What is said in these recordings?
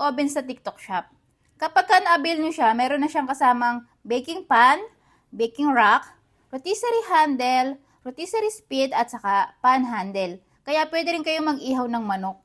oven sa TikTok Shop. Kapag na-avail nyo siya, meron na siyang kasamang baking pan, baking rack, rotisserie handle, rotisserie spit at saka pan handle. Kaya pwede rin kayong mag-ihaw ng manok.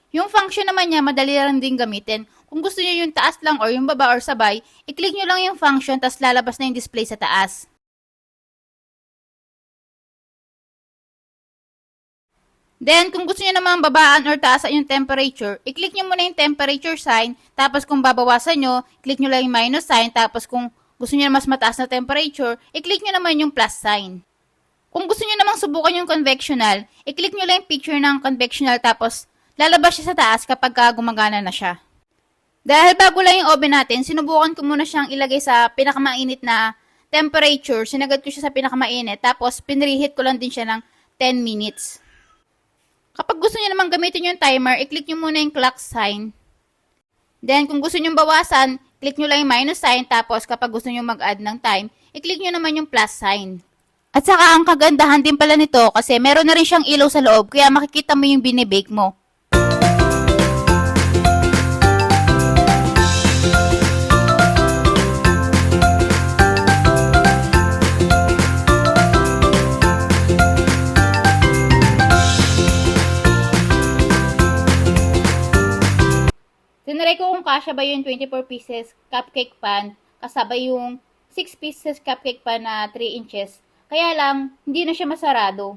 Yung function naman niya, madali lang din gamitin. Kung gusto niyo yung taas lang or yung baba or sabay, i-click nyo lang yung function tas lalabas na yung display sa taas. Then, kung gusto niyo naman babaan or taasan yung temperature, i-click nyo muna yung temperature sign, tapos kung babawasan nyo, click nyo lang yung minus sign, tapos kung gusto niyo na mas mataas na temperature, i-click nyo naman yung plus sign. Kung gusto niyo namang subukan yung convectional, i-click nyo lang yung picture ng convectional tapos lalabas siya sa taas kapag gumagana na siya. Dahil bago lang yung oven natin, sinubukan ko muna siyang ilagay sa pinakamainit na temperature. Sinagad ko siya sa pinakamainit, tapos pinreheat ko lang din siya ng 10 minutes. Kapag gusto niyo naman gamitin yung timer, i-click nyo muna yung clock sign. Then, kung gusto nyo bawasan, click nyo lang yung minus sign, tapos kapag gusto nyo mag-add ng time, i-click nyo naman yung plus sign. At saka ang kagandahan din pala nito kasi meron na rin siyang ilaw sa loob, kaya makikita mo yung binibake mo. Tinry ko kung kasya ba yung 24 pieces cupcake pan kasabay yung 6 pieces cupcake pan na 3 inches. Kaya lang, hindi na siya masarado.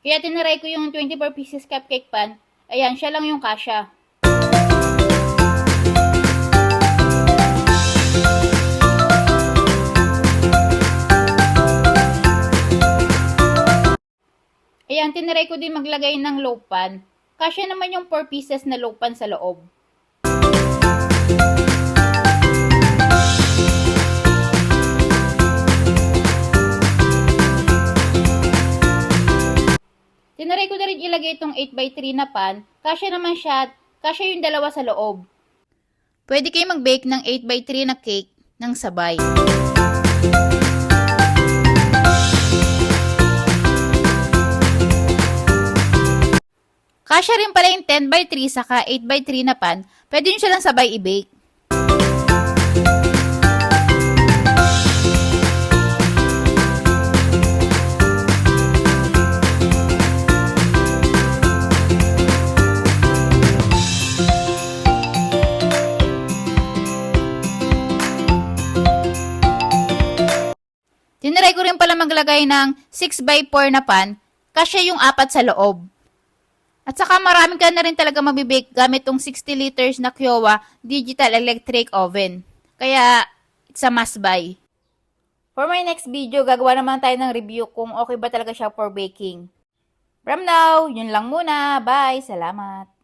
Kaya tinry ko yung 24 pieces cupcake pan. Ayan, siya lang yung kasya. Ayan, tinry ko din maglagay ng loaf pan. Kasya naman yung 4 pieces na loaf pan sa loob. Tinry ko na rin ilagay itong 8x3 na pan. Kasya naman siya, kasya yung dalawa sa loob. Pwede kayo mag-bake ng 8x3 na cake ng sabay. Kasya rin pala yung 10x3 saka 8x3 na pan. Pwede nyo siya lang sabay i-bake. Tinry ko rin pala maglagay ng 6x4 na pan, kasya yung 4 sa loob. At saka marami ka na rin talaga mabibake gamit tong 60 liters na Kiowa Digital Electric Oven. Kaya, it's a must buy. For my next video, gagawa naman tayo ng review kung okay ba talaga siya for baking. From now, yun lang muna. Bye! Salamat!